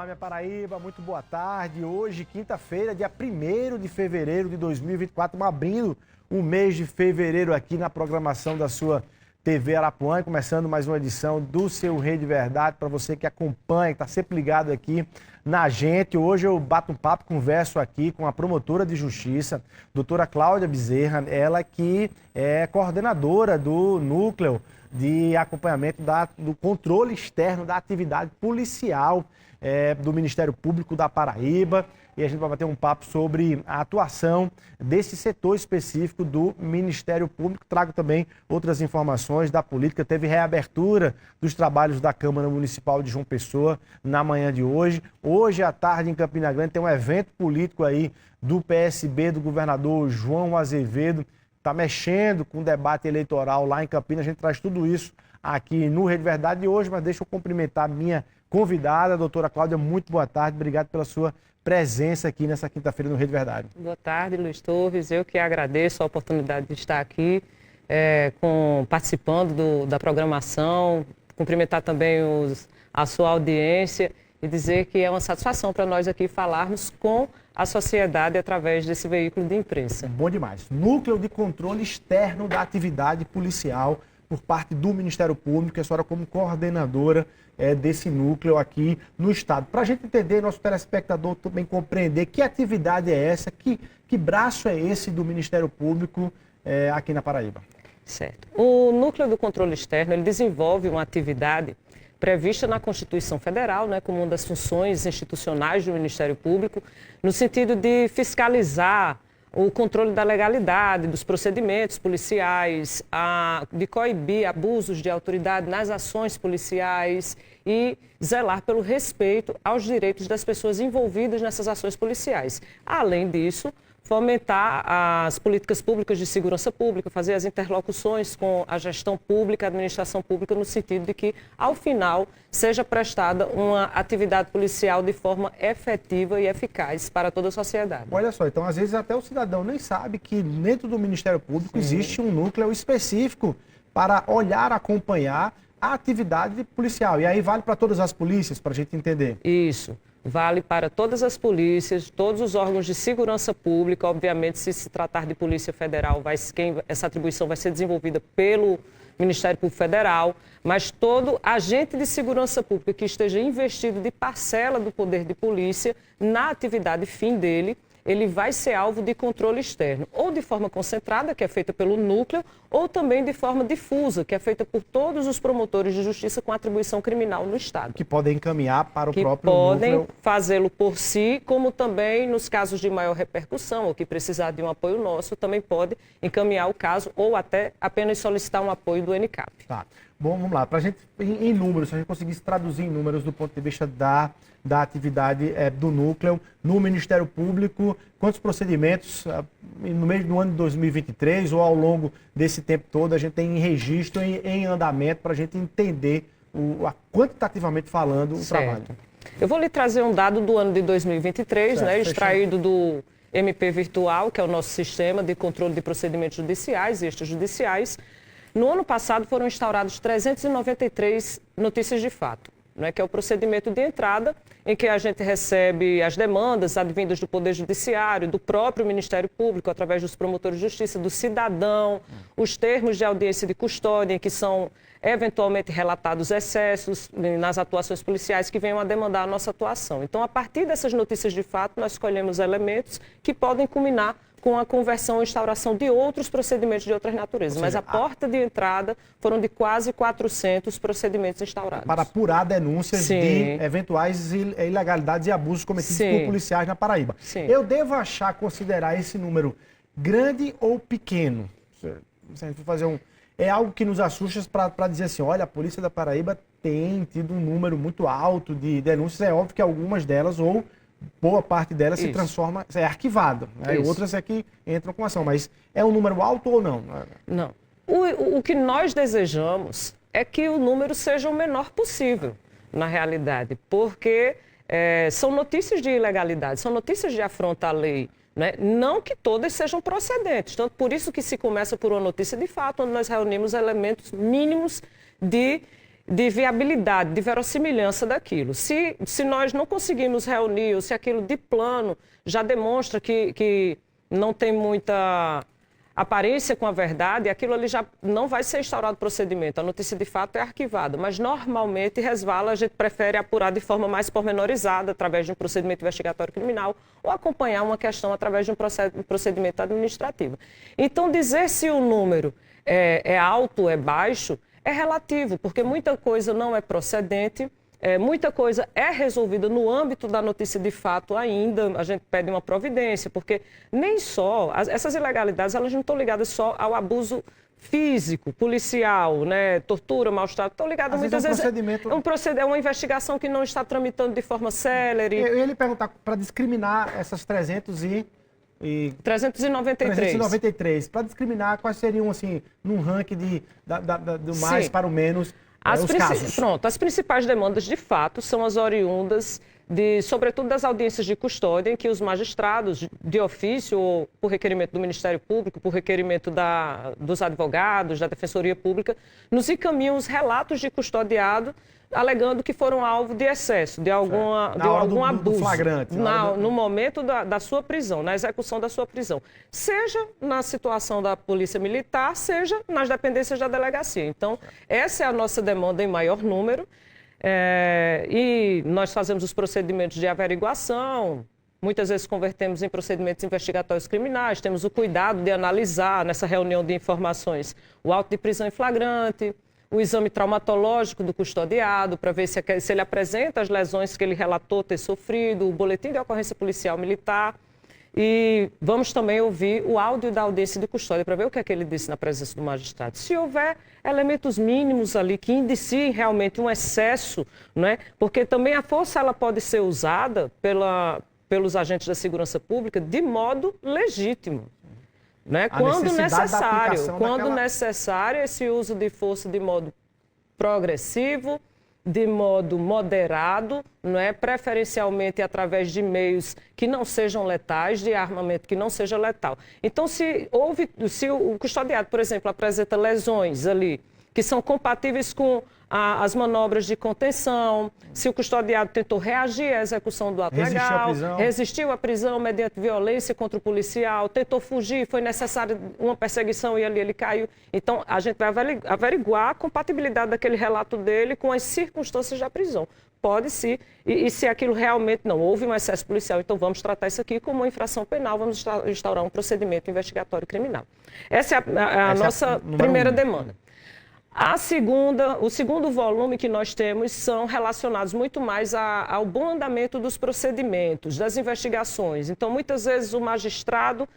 minha Paraíba, muito boa tarde. Hoje, quinta-feira, dia 1º de fevereiro de 2024, abrindo o mês de fevereiro aqui na programação da sua TV Arapuã, começando mais uma edição do seu Rede Verdade, para você que acompanha, que está sempre ligado aqui na gente. Hoje eu bato um papo, converso aqui com a promotora de justiça, doutora Cláudia Bezerra, ela que é coordenadora do núcleo de acompanhamento do controle externo da atividade policial do Ministério Público da Paraíba. E a gente vai bater um papo sobre a atuação desse setor específico do Ministério Público. Trago também outras informações da política. Teve reabertura dos trabalhos da Câmara Municipal de João Pessoa na manhã de hoje. Hoje à tarde, em Campina Grande, tem um evento político aí do PSB, do governador João Azevedo. Está mexendo com o debate eleitoral lá em Campinas. A gente traz tudo isso aqui no Rede Verdade de hoje, mas deixa eu cumprimentar a minha convidada, a doutora Cláudia. Muito boa tarde, obrigado pela sua presença aqui nessa quinta-feira no Rede Verdade. Boa tarde, Luiz Torres. Eu que agradeço a oportunidade de estar aqui participando da programação, cumprimentar também a sua audiência e dizer que é uma satisfação para nós aqui falarmos com a sociedade através desse veículo de imprensa. Bom demais. Núcleo de Controle Externo da Atividade Policial por parte do Ministério Público, a senhora como coordenadora desse núcleo aqui no Estado. Para a gente entender, nosso telespectador também compreender que atividade é essa, que braço é esse do Ministério Público aqui na Paraíba. Certo. O Núcleo do Controle Externo, ele desenvolve uma atividade prevista na Constituição Federal, como uma das funções institucionais do Ministério Público, no sentido de fiscalizar o controle da legalidade, dos procedimentos policiais, de coibir abusos de autoridade nas ações policiais e zelar pelo respeito aos direitos das pessoas envolvidas nessas ações policiais. Além disso, fomentar as políticas públicas de segurança pública, fazer as interlocuções com a gestão pública, a administração pública, no sentido de que, ao final, seja prestada uma atividade policial de forma efetiva e eficaz para toda a sociedade. Olha só, então, às vezes, até o cidadão nem sabe que dentro do Ministério Público existe um núcleo específico para olhar, acompanhar a atividade policial. E aí vale para todas as polícias, para a gente entender. Isso. Vale para todas as polícias, todos os órgãos de segurança pública. Obviamente, se tratar de Polícia Federal, essa atribuição vai ser desenvolvida pelo Ministério Público Federal, mas todo agente de segurança pública que esteja investido de parcela do poder de polícia na atividade fim dele, ele vai ser alvo de controle externo, ou de forma concentrada, que é feita pelo núcleo, ou também de forma difusa, que é feita por todos os promotores de justiça com atribuição criminal no Estado. Que podem encaminhar para o próprio núcleo. Que podem fazê-lo por si, como também nos casos de maior repercussão, ou que precisar de um apoio nosso, também pode encaminhar o caso, ou até apenas solicitar um apoio do NCAP. Tá. Bom, vamos lá. Para a gente, em números, se a gente conseguisse traduzir em números do ponto de vista da atividade do núcleo no Ministério Público, quantos procedimentos no meio do ano de 2023 ou ao longo desse tempo todo a gente tem em registro, em andamento, para a gente entender quantitativamente falando o trabalho? Eu vou lhe trazer um dado do ano de 2023, extraído do MP Virtual, que é o nosso sistema de controle de procedimentos judiciais e extrajudiciais. No ano passado foram instaurados 393 notícias de fato, que é o procedimento de entrada em que a gente recebe as demandas advindas do Poder Judiciário, do próprio Ministério Público, através dos promotores de justiça, do cidadão, os termos de audiência de custódia, em que são eventualmente relatados excessos nas atuações policiais que venham a demandar a nossa atuação. Então, a partir dessas notícias de fato, nós escolhemos elementos que podem culminar com a conversão ou instauração de outros procedimentos de outras naturezas. Mas a porta de entrada foram de quase 400 procedimentos instaurados. Para apurar denúncias de eventuais ilegalidades e abusos cometidos por policiais na Paraíba. Eu devo considerar esse número grande ou pequeno? Se a gente for fazer é algo que nos assusta para dizer assim, olha, a Polícia da Paraíba tem tido um número muito alto de denúncias. É óbvio que algumas delas, ou boa parte delas, se transforma, é arquivado. E outras é que entram com ação. Mas é um número alto ou não? Não. O que nós desejamos é que o número seja o menor possível, na realidade. Porque são notícias de ilegalidade, são notícias de afronta à lei. Não que todas sejam procedentes. Então, por isso que se começa por uma notícia de fato, onde nós reunimos elementos mínimos de de viabilidade, de verossimilhança daquilo. Se nós não conseguimos reunir, ou se aquilo de plano já demonstra que não tem muita aparência com a verdade, aquilo ali já não vai ser instaurado procedimento. A notícia de fato é arquivada, mas normalmente resvala, a gente prefere apurar de forma mais pormenorizada, através de um procedimento investigatório criminal, ou acompanhar uma questão através de um procedimento administrativo. Então, dizer se o número é alto, é baixo, é relativo, porque muita coisa não é procedente, muita coisa é resolvida no âmbito da notícia de fato ainda, a gente pede uma providência, porque nem só, essas ilegalidades, elas não estão ligadas só ao abuso físico, policial, né, tortura, maus-tratos, estão ligadas muitas vezes... É uma investigação que não está tramitando de forma célere. Eu ia lhe perguntar, para discriminar essas 393, para discriminar, quais seriam, assim, num ranking do mais Sim. para o menos... os casos. Pronto, as principais demandas, de fato, são as oriundas, sobretudo das audiências de custódia, em que os magistrados, de ofício, ou por requerimento do Ministério Público, por requerimento dos advogados, da Defensoria Pública, nos encaminham os relatos de custodiado, alegando que foram alvo de excesso, de algum abuso. Do flagrante. No momento da sua prisão, na execução da sua prisão. Seja na situação da Polícia Militar, seja nas dependências da delegacia. Então, essa é a nossa demanda em maior número. E nós fazemos os procedimentos de averiguação, muitas vezes convertemos em procedimentos investigatórios criminais, temos o cuidado de analisar nessa reunião de informações o auto de prisão em flagrante, o exame traumatológico do custodiado, para ver se ele apresenta as lesões que ele relatou ter sofrido, o boletim de ocorrência policial militar. E vamos também ouvir o áudio da audiência de custódia, para ver o que é que ele disse na presença do magistrado. Se houver elementos mínimos ali que indiciem realmente um excesso, né? Porque também a força ela pode ser usada pelos agentes da segurança pública de modo legítimo. Né? Quando necessário, esse uso de força de modo progressivo, de modo moderado, não é? Preferencialmente através de meios que não sejam letais, de armamento que não seja letal. Então, se o custodiado, por exemplo, apresenta lesões ali que são compatíveis com as manobras de contenção, se o custodiado tentou reagir à execução do ato legal, resistiu à prisão mediante violência contra o policial, tentou fugir, foi necessária uma perseguição e ali ele caiu. Então, a gente vai averiguar a compatibilidade daquele relato dele com as circunstâncias da prisão. Pode sim, e se aquilo realmente não houve um excesso policial, então vamos tratar isso aqui como uma infração penal, vamos instaurar um procedimento investigatório criminal. Essa é a nossa primeira demanda. O segundo volume que nós temos são relacionados muito mais ao bom andamento dos procedimentos, das investigações. Então, muitas vezes o magistrado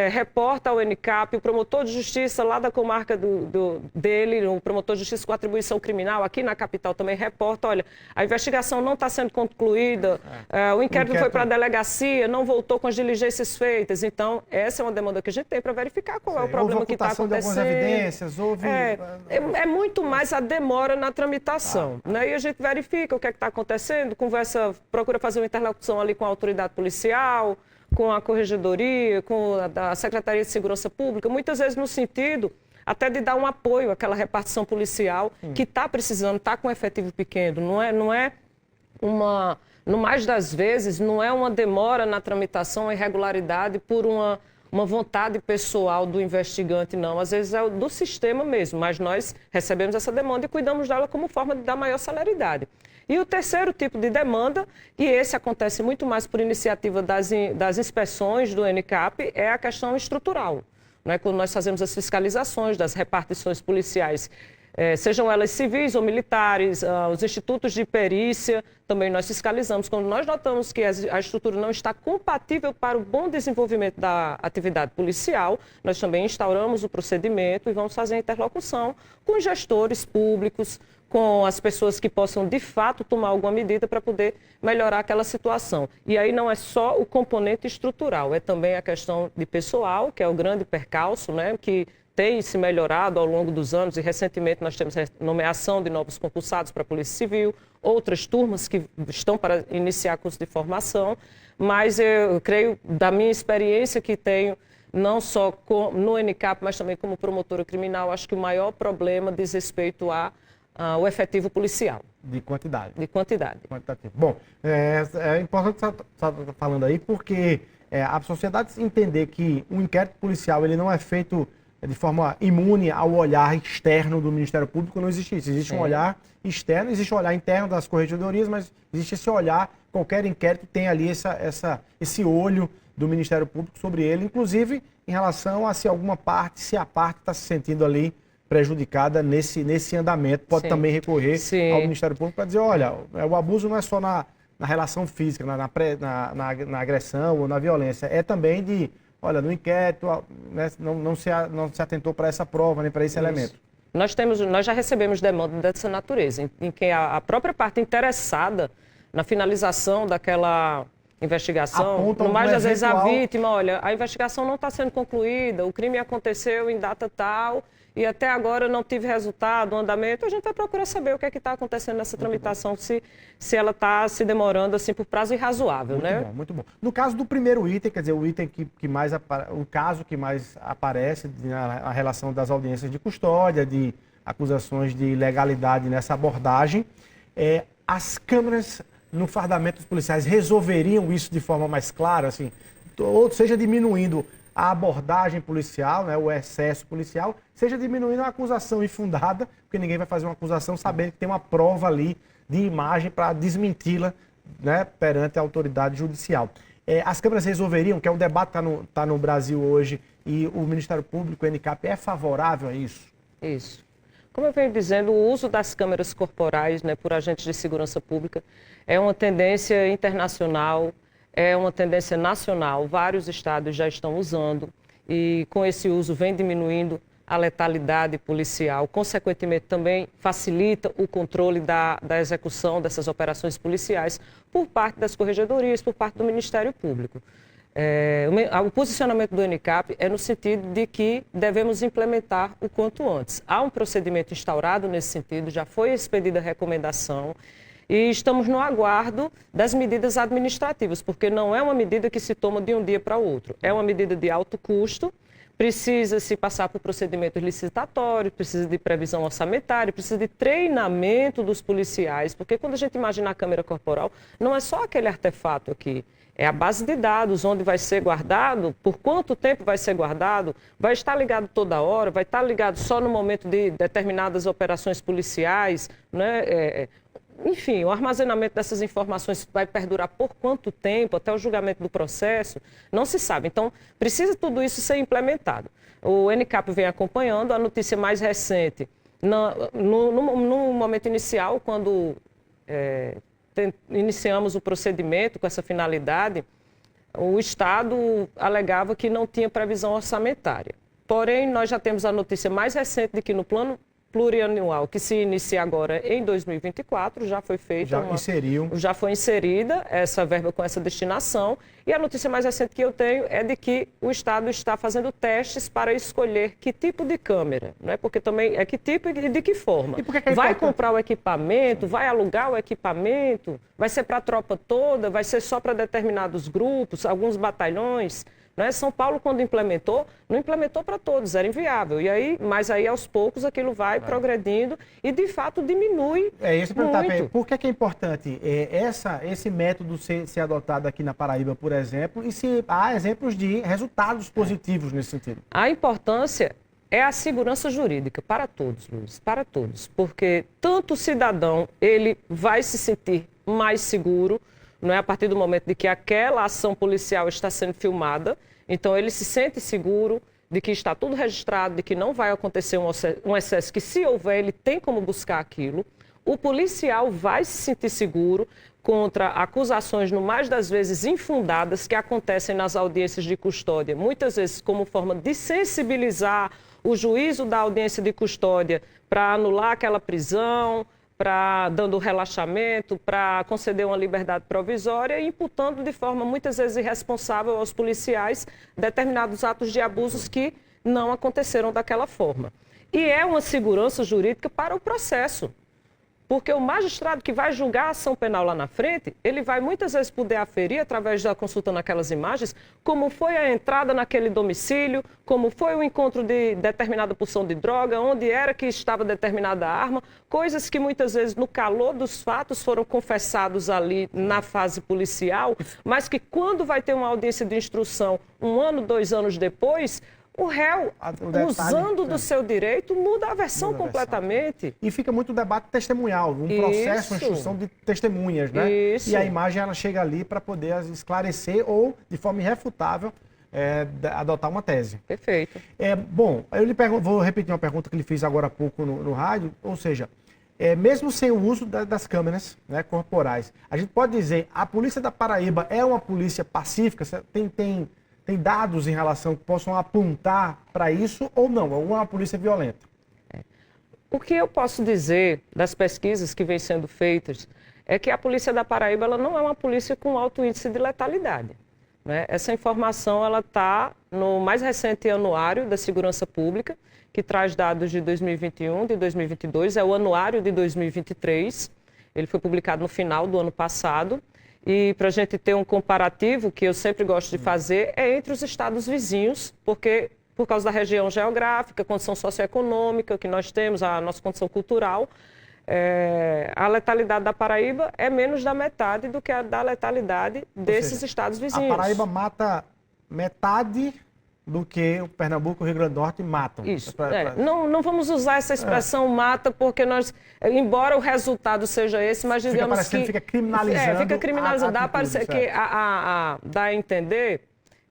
reporta ao ENICAP, o promotor de justiça lá da comarca dele, o promotor de justiça com atribuição criminal, aqui na capital também reporta, olha, a investigação não está sendo concluída, o inquérito foi para a delegacia, não voltou com as diligências feitas. Então, essa é uma demanda que a gente tem para verificar qual é o problema que está acontecendo. De algumas evidências, é muito mais a demora na tramitação. Né? E a gente verifica o que é que está acontecendo, procura fazer uma interlocução ali com a autoridade policial, com a Corregedoria, com a Secretaria de Segurança Pública, muitas vezes no sentido até de dar um apoio àquela repartição policial que está precisando, está com efetivo pequeno. No mais das vezes, não é uma demora na tramitação, uma irregularidade por uma vontade pessoal do investigante, não. Às vezes é do sistema mesmo, mas nós recebemos essa demanda e cuidamos dela como forma de dar maior celeridade. E o terceiro tipo de demanda, e esse acontece muito mais por iniciativa das inspeções do ENICAP, é a questão estrutural. Né? Quando nós fazemos as fiscalizações das repartições policiais, sejam elas civis ou militares, os institutos de perícia, também nós fiscalizamos. Quando nós notamos que a estrutura não está compatível para o bom desenvolvimento da atividade policial, nós também instauramos o procedimento e vamos fazer a interlocução com os gestores públicos, com as pessoas que possam, de fato, tomar alguma medida para poder melhorar aquela situação. E aí não é só o componente estrutural, é também a questão de pessoal, que é o grande percalço, né, que tem se melhorado ao longo dos anos, e recentemente nós temos nomeação de novos concursados para a Polícia Civil, outras turmas que estão para iniciar curso de formação, mas eu creio, da minha experiência que tenho, não só no ENICAP, mas também como promotora criminal, acho que o maior problema diz respeito o efetivo policial. De quantidade. De quantidade. Quantitativo. Bom, é importante você estar falando aí, porque a sociedade entender que o inquérito policial ele não é feito de forma imune ao olhar externo do Ministério Público, não existe isso. Existe um olhar externo, existe um olhar interno das corregedorias, mas existe esse olhar, qualquer inquérito tem ali esse olho do Ministério Público sobre ele, inclusive em relação a se alguma parte, se a parte está se sentindo ali prejudicada nesse andamento, pode também recorrer ao Ministério Público para dizer, olha, o abuso não é só na relação física, na agressão ou na violência, é também de, olha, no inquérito, né, não se atentou para essa prova, nem para esse elemento. Nós já recebemos demanda dessa natureza, em que a própria parte interessada na finalização daquela investigação, no mais das vezes a vítima, olha, a investigação não está sendo concluída, o crime aconteceu em data tal e até agora não tive resultado, andamento, a gente vai procurar saber o que é que está acontecendo nessa tramitação, se ela está se demorando assim por prazo irrazoável, muito bom, muito bom. No caso do primeiro item, quer dizer, o item o caso que mais aparece na relação das audiências de custódia, de acusações de ilegalidade nessa abordagem, as câmeras no fardamento dos policiais resolveriam isso de forma mais clara, assim, ou seja, diminuindo a abordagem policial, né, o excesso policial, seja diminuindo a acusação infundada, porque ninguém vai fazer uma acusação sabendo que tem uma prova ali de imagem para desmenti-la, né, perante a autoridade judicial. As câmeras resolveriam, que é o debate que está no Brasil hoje, e o Ministério Público, o NCAP, é favorável a isso? Isso. Como eu venho dizendo, o uso das câmeras corporais, né, por agentes de segurança pública é uma tendência internacional, é uma tendência nacional. Vários estados já estão usando e com esse uso vem diminuindo a letalidade policial. Consequentemente, também facilita o controle da execução dessas operações policiais por parte das corregedorias, por parte do Ministério Público. O posicionamento do NCAP é no sentido de que devemos implementar o quanto antes. Há um procedimento instaurado nesse sentido, já foi expedida a recomendação e estamos no aguardo das medidas administrativas, porque não é uma medida que se toma de um dia para o outro. É uma medida de alto custo, precisa se passar por procedimentos licitatórios, precisa de previsão orçamentária, precisa de treinamento dos policiais, porque quando a gente imagina a câmera corporal, não é só aquele artefato aqui. É a base de dados, onde vai ser guardado, por quanto tempo vai ser guardado, vai estar ligado toda hora, vai estar ligado só no momento de determinadas operações policiais, né? Enfim, o armazenamento dessas informações vai perdurar por quanto tempo, até o julgamento do processo, não se sabe. Então, precisa tudo isso ser implementado. O NCAP vem acompanhando, a notícia mais recente, no momento inicial, quando iniciamos o procedimento com essa finalidade, o Estado alegava que não tinha previsão orçamentária. Porém, nós já temos a notícia mais recente de que no plano plurianual, que se inicia agora em 2024, já foi feita já foi inserida essa verba com essa destinação, e a notícia mais recente que eu tenho é de que o Estado está fazendo testes para escolher que tipo de câmera, né? Porque também é que tipo e de que forma. Vai comprar o equipamento, vai alugar o equipamento, vai ser para a tropa toda, vai ser só para determinados grupos, alguns batalhões. Né? São Paulo, quando implementou, não implementou para todos, era inviável. Mas aí, aos poucos, aquilo vai progredindo e, de fato, diminui muito. Por que é importante esse método ser adotado aqui na Paraíba, por exemplo, e se há exemplos de resultados positivos nesse sentido? A importância é a segurança jurídica para todos, Luiz, para todos. Porque tanto o cidadão, ele vai se sentir mais seguro, não é a partir do momento de que aquela ação policial está sendo filmada, então ele se sente seguro de que está tudo registrado, de que não vai acontecer um excesso, que se houver ele tem como buscar aquilo. O policial vai se sentir seguro contra acusações, no mais das vezes infundadas, que acontecem nas audiências de custódia, muitas vezes como forma de sensibilizar o juízo da audiência de custódia para anular aquela prisão, dando relaxamento, para conceder uma liberdade provisória e imputando de forma muitas vezes irresponsável aos policiais determinados atos de abusos que não aconteceram daquela forma. E é uma segurança jurídica para o processo. Porque o magistrado que vai julgar a ação penal lá na frente, ele vai muitas vezes poder aferir, através da consulta naquelas imagens, como foi a entrada naquele domicílio, como foi o encontro de determinada porção de droga, onde era que estava determinada arma, coisas que muitas vezes no calor dos fatos foram confessados ali na fase policial, mas que quando vai ter uma audiência de instrução 1 ano, 2 anos depois, o réu, usando do seu direito, muda a versão completamente. E fica muito debate testemunhal, um processo, uma instrução de testemunhas, né? Isso. E a imagem ela chega ali para poder esclarecer ou, de forma irrefutável, adotar uma tese. Perfeito. Bom, eu lhe vou repetir uma pergunta que ele fez agora há pouco no rádio, ou seja, mesmo sem o uso das câmeras, né, corporais, a gente pode dizer, a Polícia da Paraíba é uma polícia pacífica? Tem dados em relação que possam apontar para isso ou não? Ou é uma polícia violenta? O que eu posso dizer das pesquisas que vêm sendo feitas é que a Polícia da Paraíba ela não é uma polícia com alto índice de letalidade, né? Essa informação está no mais recente anuário da Segurança Pública, que traz dados de 2021, de 2022, é o anuário de 2023. Ele foi publicado no final do ano passado. E para a gente ter um comparativo, que eu sempre gosto de fazer, é entre os estados vizinhos, porque por causa da região geográfica, condição socioeconômica que nós temos, a nossa condição cultural, a letalidade da Paraíba é menos da metade do que a da letalidade desses estados vizinhos. A Paraíba mata metade do que o Pernambuco e o Rio Grande do Norte matam. Isso. Não vamos usar essa expressão mata, porque nós, embora o resultado seja esse, mas digamos que... Fica criminalizando. Fica criminalizando. Dá a entender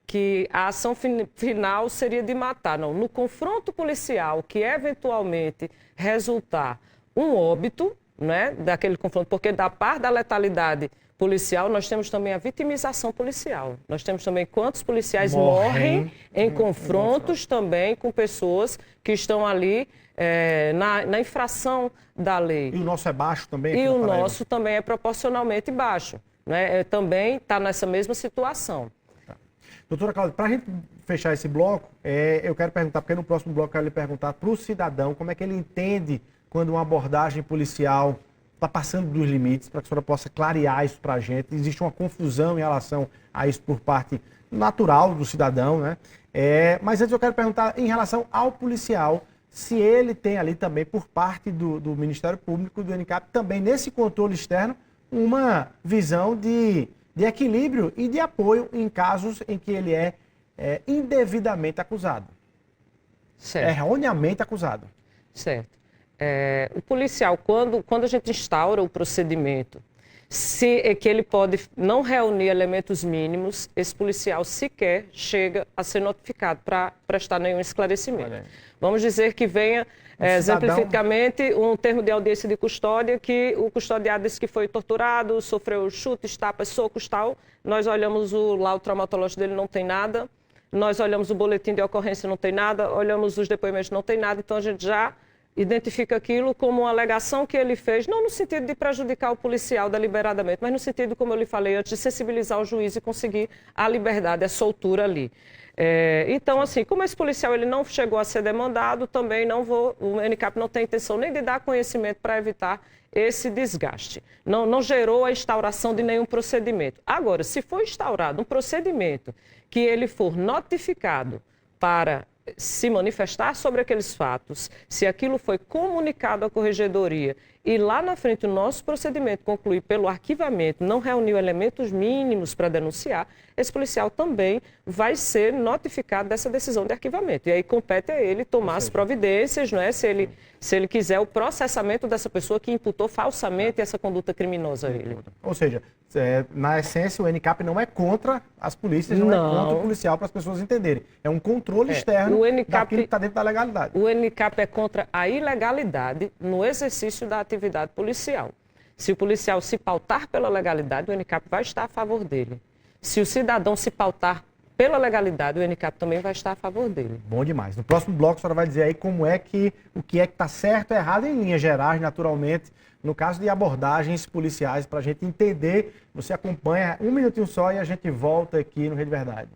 que a ação final seria de matar. Não, no confronto policial, que eventualmente resultar um óbito, né, daquele confronto, porque da parte da letalidade policial, nós temos também a vitimização policial. Nós temos também quantos policiais morrem em confrontos também com pessoas que estão ali na infração da lei. E o nosso é baixo também? E o nosso também é proporcionalmente baixo, né? Também está nessa mesma situação. Tá. Doutora Cláudia, para a gente fechar esse bloco, eu quero perguntar, porque no próximo bloco eu quero lhe perguntar para o cidadão como é que ele entende quando uma abordagem policial está passando dos limites, para que a senhora possa clarear isso para a gente. Existe uma confusão em relação a isso por parte natural do cidadão, né? Mas antes eu quero perguntar em relação ao policial, se ele tem ali também, por parte do Ministério Público, do ENICAP, também nesse controle externo, uma visão de equilíbrio e de apoio em casos em que ele é indevidamente acusado. Certo. Erroneamente acusado. Certo. O policial, quando a gente instaura o procedimento, que ele pode não reunir elementos mínimos, esse policial sequer chega a ser notificado para prestar nenhum esclarecimento. Vamos dizer que venha, exemplificamente, um termo de audiência de custódia, que o custodiado disse que foi torturado, sofreu chutes, tapas, socos, tal. Nós olhamos o laudo traumatológico dele, não tem nada. Nós olhamos o boletim de ocorrência, não tem nada. Olhamos os depoimentos, não tem nada. Então, a gente já identifica aquilo como uma alegação que ele fez, não no sentido de prejudicar o policial deliberadamente, mas no sentido, como eu lhe falei antes, de sensibilizar o juiz e conseguir a liberdade, a soltura ali. Então, assim, como esse policial ele não chegou a ser demandado, também o ENICAP não tem intenção nem de dar conhecimento para evitar esse desgaste. Não gerou a instauração de nenhum procedimento. Agora, se for instaurado um procedimento que ele for notificado para se manifestar sobre aqueles fatos, se aquilo foi comunicado à corregedoria e lá na frente o nosso procedimento concluir pelo arquivamento, não reuniu elementos mínimos para denunciar, esse policial também vai ser notificado dessa decisão de arquivamento. E aí compete a ele tomar as providências, não é? Se ele quiser o processamento dessa pessoa que imputou falsamente essa conduta criminosa a ele. Ou seja, na essência, o ENICAP não é contra as polícias, não é contra o policial, para as pessoas entenderem. É um controle externo daquilo que está dentro da legalidade. O ENICAP é contra a ilegalidade no exercício da atividade policial. Se o policial se pautar pela legalidade, o ENICAP vai estar a favor dele. Se o cidadão se pautar pela legalidade, o ENICAP também vai estar a favor dele. Bom demais. No próximo bloco, a senhora vai dizer aí o que é que está certo e errado em linhas gerais, naturalmente, no caso de abordagens policiais, para a gente entender. Você acompanha 1 minutinho só e a gente volta aqui no Rede Verdade.